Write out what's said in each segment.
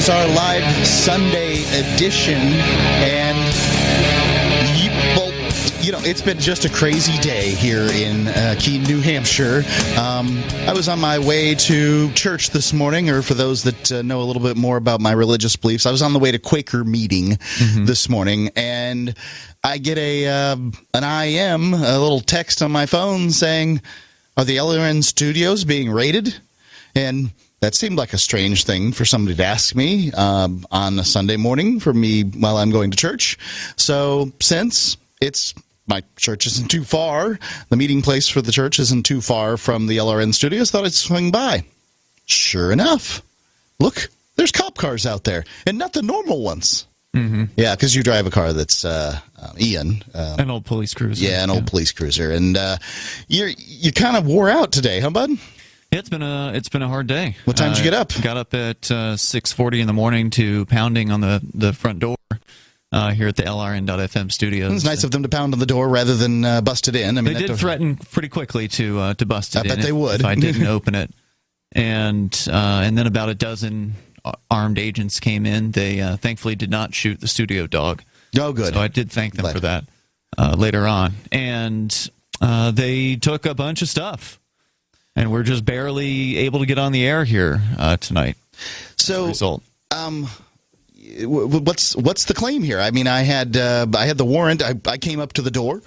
is our live Sunday edition, and well, you know, it's been just a crazy day here in Keene, New Hampshire. I was on my way to church this morning, or for those that know a little bit more about my religious beliefs, I was on the way to Quaker meeting this morning, and I get an IM, a little text on my phone saying, "Are the LRN studios being raided?" And that seemed like a strange thing for somebody to ask me on a Sunday morning for me while I'm going to church. So since my church isn't too far, the meeting place for the church isn't too far from the LRN studios, thought I'd swing by. Sure enough, look, there's cop cars out there, and not the normal ones. Yeah, because you drive a car that's Ian, an old police cruiser. Yeah, an old police cruiser, and you kind of wore out today, huh, bud? Yeah, it's been a hard day. What time did you get up? Got up at 6:40 in the morning to pounding on the front door here at the LRN.FM studios. It's nice of them to pound on the door rather than bust it in. I mean, they did threaten pretty quickly to bust it in. I bet they would if I didn't open it. And then about a dozen armed agents came in. They thankfully did not shoot the studio dog. Oh, good. So I did thank them for that later on. And they took a bunch of stuff. And we're just barely able to get on the air here tonight. So, result. What's the claim here? I mean, I had the warrant. I came up to the door.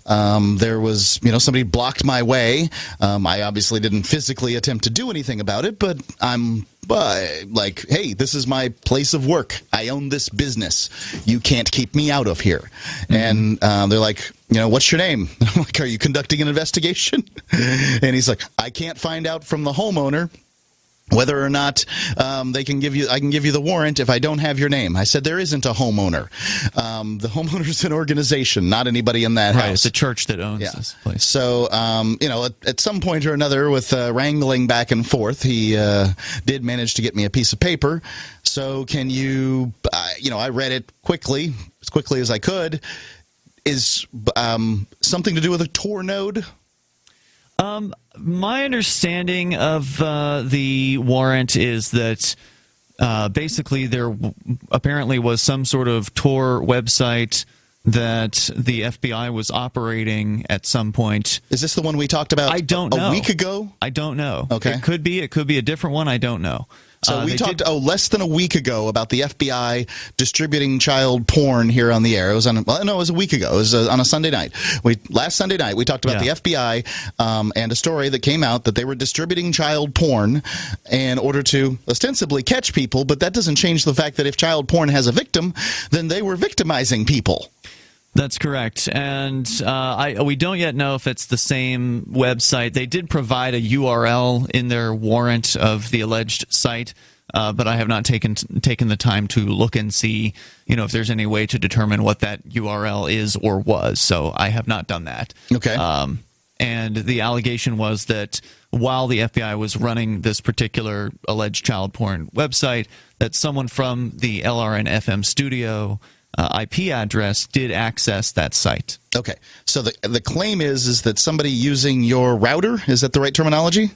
There was, somebody blocked my way. I obviously didn't physically attempt to do anything about it, but I'm like, hey, this is my place of work. I own this business. You can't keep me out of here. And they're like, what's your name? I'm like, are you conducting an investigation? And he's like, I can't find out from the homeowner whether or not I can give you the warrant if I don't have your name. I said, there isn't a homeowner. The homeowner's an organization, not anybody in that house. It's a church that owns this place. So, at some point or another, with wrangling back and forth, he did manage to get me a piece of paper. So can you, I read it quickly, as quickly as I could. Is something to do with a Tor node? My understanding of the warrant is that basically there apparently was some sort of Tor website that the FBI was operating at some point. Is this the one we talked about I don't know. A week ago? I don't know. Okay. It could be a different one. I don't know. So we talked less than a week ago about the FBI distributing child porn here on the air. It was it was a week ago. It was on a Sunday night. Last Sunday night we talked about the FBI and a story that came out that they were distributing child porn in order to ostensibly catch people, but that doesn't change the fact that if child porn has a victim, then they were victimizing people. That's correct, and we don't yet know if it's the same website. They did provide a URL in their warrant of the alleged site, but I have not taken the time to look and see, if there's any way to determine what that URL is or was. So I have not done that. Okay. And the allegation was that while the FBI was running this particular alleged child porn website, that someone from the LRN FM studio IP address did access that site. Okay, so the claim is that somebody using your router, is that the right terminology?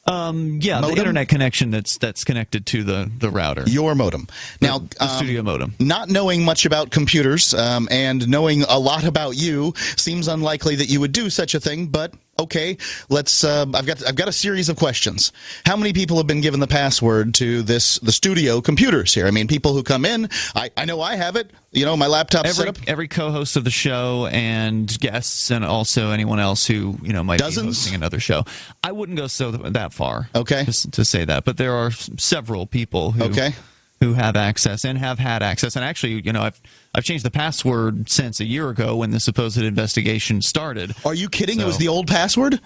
Modem? The internet connection that's connected to the router. Your modem. Now, the studio modem. Not knowing much about computers and knowing a lot about you seems unlikely that you would do such a thing, but okay, let's. I've got a series of questions. How many people have been given the password to the studio computers here? I mean, people who come in. I know I have it. My laptop set up. Every co-host of the show and guests, and also anyone else who might be hosting another show. I wouldn't go that far. Okay, to say that, but there are several people who have access and have had access. And actually, I've changed the password since a year ago when the supposed investigation started. Are you kidding? It was the old password?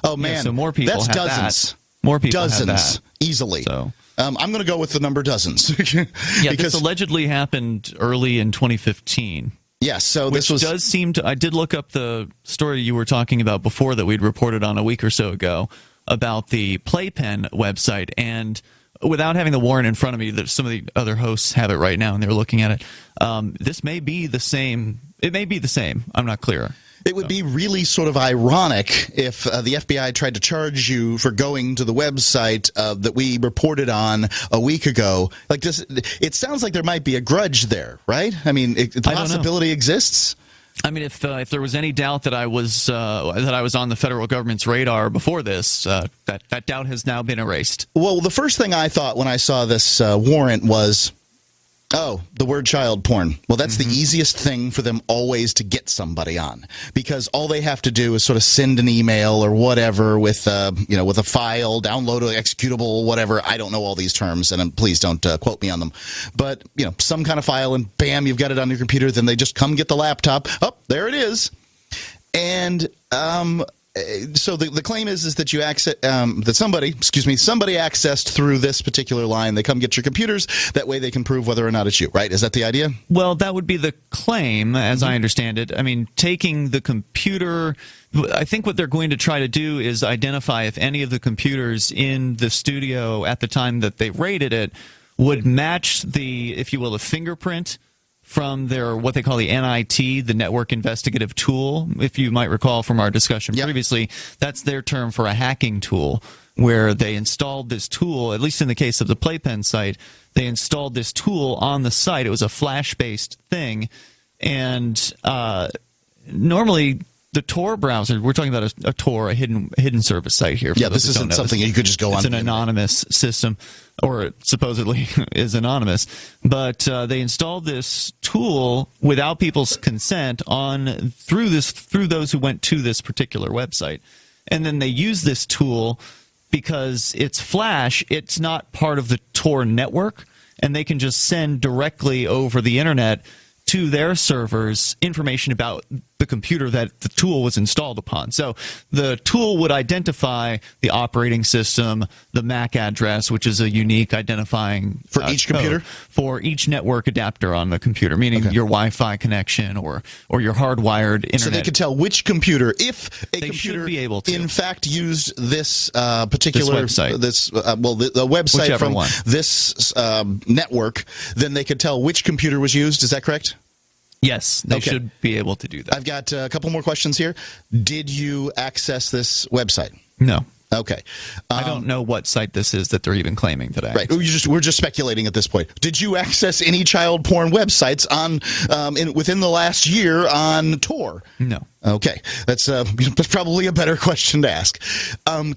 Oh, man. Yeah, so more people That's have dozens. that. More people dozens, have that. Easily. So I'm going to go with the number dozens. Yeah, this allegedly happened early in 2015. Yes, so this does seem to. I did look up the story you were talking about before that we'd reported on a week or so ago about the Playpen website, and without having the warrant in front of me, that some of the other hosts have it right now and they're looking at it. This may be the same. It may be the same. I'm not clear. It would be really sort of ironic if the FBI tried to charge you for going to the website that we reported on a week ago. Like this, it sounds like there might be a grudge there, right? I mean, the possibility exists. I mean, if there was any doubt that I was on the federal government's radar before this, that doubt has now been erased. Well, the first thing I thought when I saw this warrant was, oh, the word child porn. Well, that's the easiest thing for them always to get somebody on, because all they have to do is sort of send an email or whatever with with a file, download an executable, whatever. I don't know all these terms, and please don't quote me on them. But some kind of file, and bam, you've got it on your computer. Then they just come get the laptop. Oh, there it is. And so the claim is that you access that somebody accessed through this particular line. They come get your computers. That way they can prove whether or not it's you, right? Is that the idea? Well, that would be the claim, as I understand it. I mean, taking the computer, I think what they're going to try to do is identify if any of the computers in the studio at the time that they raided it would match the, if you will, the fingerprint from their, what they call the NIT, the Network Investigative Tool. If you might recall from our discussion previously, that's their term for a hacking tool, where they installed this tool, at least in the case of the Playpen site, they installed this tool on the site. It was a Flash-based thing, and normally the Tor browser, we're talking about a Tor, a hidden service site here. Yeah, this isn't something you could just go on. It's an anonymous system, or it supposedly is anonymous. But they installed this tool without people's consent through those who went to this particular website. And then they use this tool because it's Flash, it's not part of the Tor network, and they can just send directly over the internet to their servers information about the computer that the tool was installed upon. So the tool would identify the operating system, the MAC address, which is a unique identifying for each computer, for each network adapter on the computer, meaning your Wi-Fi connection or your hardwired internet. So they could tell which computer, if a they computer should be able to, in fact used this particular this website, the website whichever from one. This network, then they could tell which computer was used. Is that correct? Yes, they should be able to do that. I've got a couple more questions here. Did you access this website? No. Okay. I don't know what site this is that they're even claiming that I Right. We're just speculating at this point. Did you access any child porn websites within the last year on Tor? No. Okay. That's probably a better question to ask.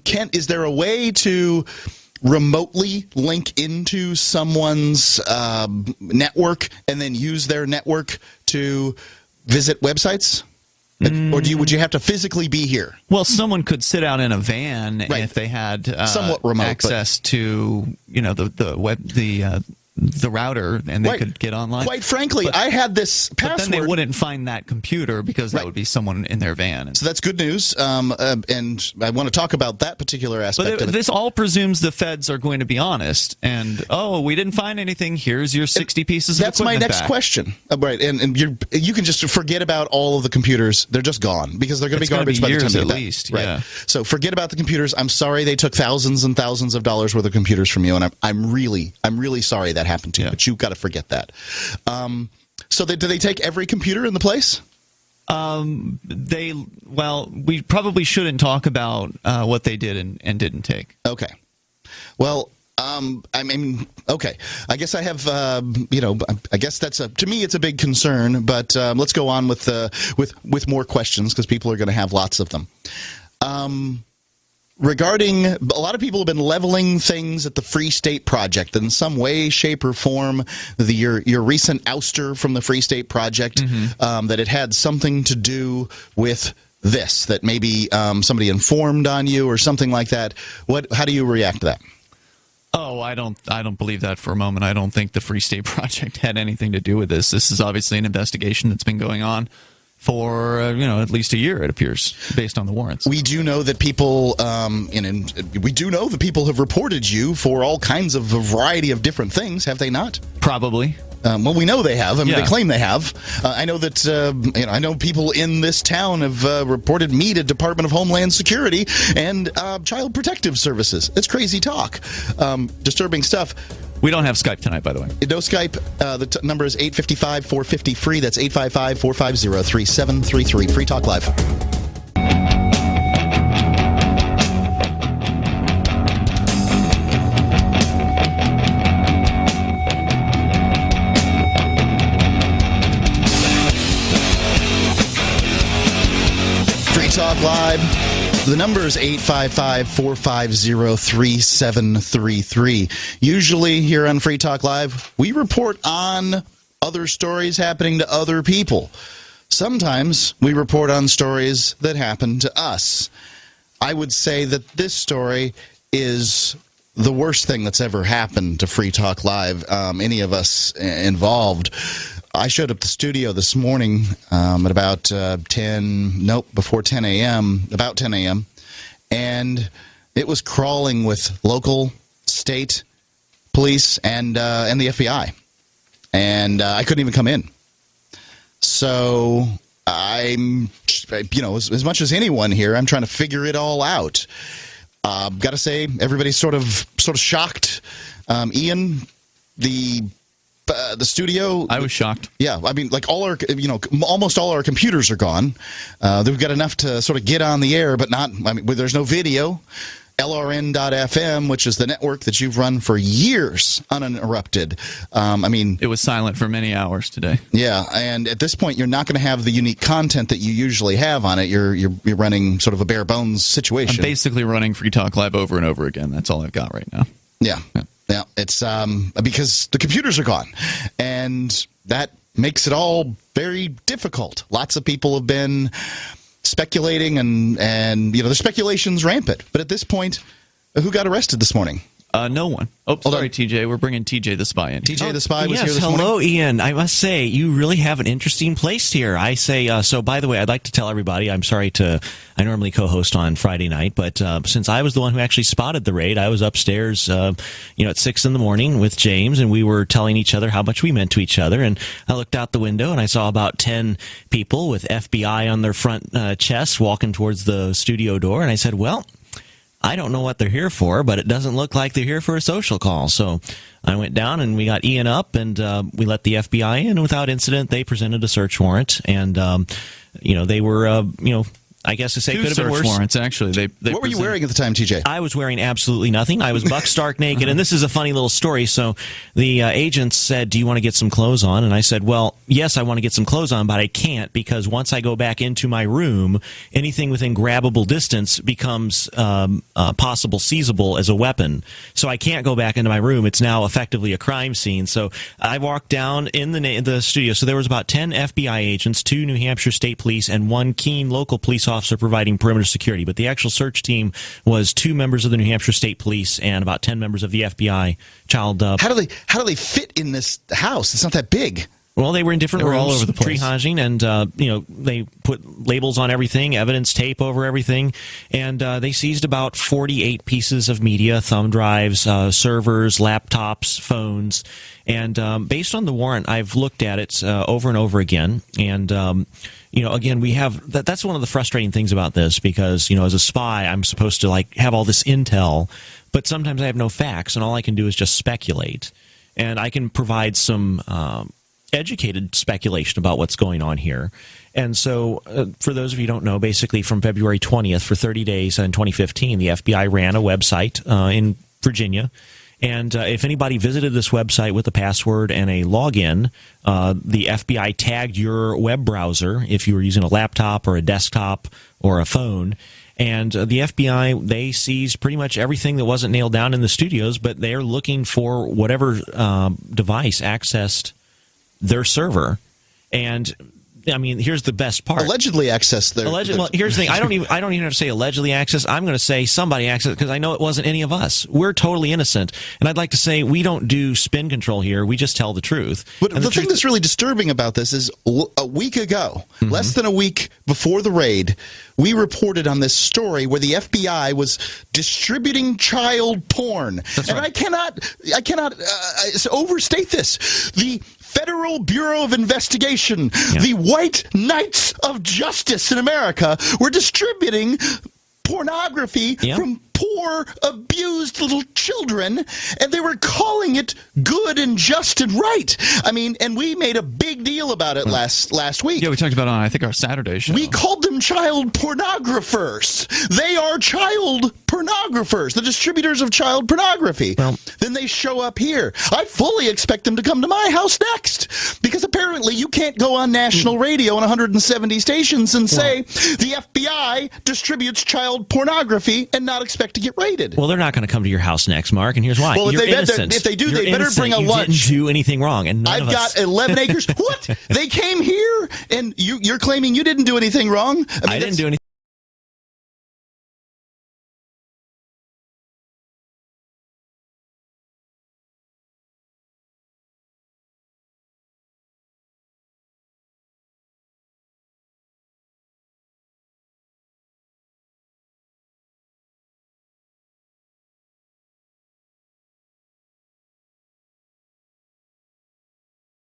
Kent, is there a way to remotely link into someone's network and then use their network to visit websites? Or would you have to physically be here? Well, someone could sit out in a van if they had somewhat remote access to the router, and they could get online. Quite frankly, I had this password. But then they wouldn't find that computer because that would be someone in their van. So that's good news, and I want to talk about that particular aspect of it. This all presumes the feds are going to be honest, and, we didn't find anything. Here's your 60 pieces of equipment. That's my next question. Right, and you can just forget about all of the computers. They're just gone, because they're going to be garbage by the time you get back. At least, right. Yeah. So forget about the computers. I'm sorry they took thousands and thousands of dollars worth of computers from you, and I'm really sorry that happened to you, but you've got to forget that. So do they take every computer in the place? We probably shouldn't talk about what they did and didn't take. Okay. Well, I mean, okay. I guess I have, I guess to me, it's a big concern, but let's go on with more questions, because people are going to have lots of them. Regarding, a lot of people have been leveling things at the Free State Project in some way, shape, or form. Your recent ouster from the Free State Project, that it had something to do with this, that maybe somebody informed on you or something like that. How do you react to that? Oh, I don't believe that for a moment. I don't think the Free State Project had anything to do with this. This is obviously an investigation that's been going on for at least a year, it appears, based on the warrants. We do know that people, have reported you for all kinds of a variety of different things, have they not? Probably. Well, we know they have. I mean, they claim they have. I know that I know people in this town have reported me to Department of Homeland Security and Child Protective Services. It's crazy talk, disturbing stuff. We don't have Skype tonight, by the way. No Skype. The number is 855-450-FREE. That's 855-450-3733. Free Talk Live. Free Talk Live. The number is 855-450-3733. Usually here on Free Talk Live, we report on other stories happening to other people. Sometimes we report on stories that happen to us. I would say that this story is the worst thing that's ever happened to Free Talk Live, any of us involved. I showed up at the studio this morning at about before 10 a.m., about 10 a.m., and it was crawling with local, state police and the FBI, and I couldn't even come in. So I'm, as much as anyone here, I'm trying to figure it all out. Got to say, everybody's sort of shocked. Ian, the studio. I was shocked. Yeah, I mean, like almost all our computers are gone. We've got enough to sort of get on the air, but not. I mean, there's no video. LRN.FM, which is the network that you've run for years uninterrupted. It was silent for many hours today. Yeah, and at this point, you're not going to have the unique content that you usually have on it. You're running sort of a bare bones situation. I'm basically running Free Talk Live over and over again. That's all I've got right now. Yeah. Yeah, it's because the computers are gone, and that makes it all very difficult. Lots of people have been speculating, and the speculation's rampant. But at this point, who got arrested this morning? No one. Oh, sorry, TJ. We're bringing TJ the Spy in. TJ the Spy was here this morning. Hello, Ian. I must say, you really have an interesting place here. I say, so by the way, I'd like to tell everybody, I normally co-host on Friday night, but since I was the one who actually spotted the raid, I was upstairs, at 6 in the morning with James, and we were telling each other how much we meant to each other, and I looked out the window, and I saw about 10 people with FBI on their front chests walking towards the studio door, and I said, well, I don't know what they're here for, but it doesn't look like they're here for a social call. So I went down and we got Ian up, and we let the FBI in. And without incident, they presented a search warrant, and they were I guess to say could have been worse. Warrants, actually. What were you wearing at the time, TJ? I was wearing absolutely nothing. I was buck stark naked, and this is a funny little story. So the agents said, do you want to get some clothes on? And I said, well, yes, I want to get some clothes on, but I can't, because once I go back into my room, anything within grabbable distance becomes possible seizable as a weapon. So I can't go back into my room. It's now effectively a crime scene. So I walked down in the studio. So there was about 10 FBI agents, 2 New Hampshire State Police, and 1 Keene local police officer providing perimeter security. But the actual search team was 2 members of the New Hampshire State Police and about 10 members of the FBI. How do they fit in this house? It's not that big. Well, they were in different rooms, all over the place. triaging, and they put labels on everything, evidence tape over everything, and they seized about 48 pieces of media, thumb drives, servers, laptops, phones, and based on the warrant, I've looked at it over and over again, and again, we have that's one of the frustrating things about this, because as a spy, I'm supposed to have all this intel, but sometimes I have no facts, and all I can do is just speculate, and I can provide some educated speculation about what's going on here. And so for those of you who don't know, basically from February 20th for 30 days in 2015, the FBI ran a website in Virginia. And if anybody visited this website with a password and a login, the FBI tagged your web browser if you were using a laptop or a desktop or a phone. And the FBI, they seized pretty much everything that wasn't nailed down in the studios, but they're looking for whatever device accessed their server. And I mean, here's the best part. Allegedly accessed their. Well, here's the thing. I don't even have to say allegedly accessed. I'm going to say somebody accessed, because I know it wasn't any of us. We're totally innocent, and I'd like to say we don't do spin control here. We just tell the truth. But the thing that's really disturbing about this is a week ago, less than a week before the raid, we reported on this story where the FBI was distributing child porn. That's right. And I cannot overstate this. The Federal Bureau of Investigation, the White Knights of Justice in America, were distributing pornography from poor, abused little children, and they were calling it good and just and right. I mean, and we made a big deal about it last week. Yeah, we talked about it on, I think, our Saturday show. We called them child pornographers. They are child pornographers, the distributors of child pornography. Well, then they show up here. I fully expect them to come to my house next, because apparently you can't go on national radio on 170 stations and say the FBI distributes child pornography and not expect to get raided. Well, they're not going to come to your house next, Mark, and here's why. Well, You're innocent. if they do, You're they better innocent. bring a you lunch. Didn't do anything wrong, and none I've of us. got 11 acres. What? They came here, and you're claiming you didn't do anything wrong? I didn't do anything.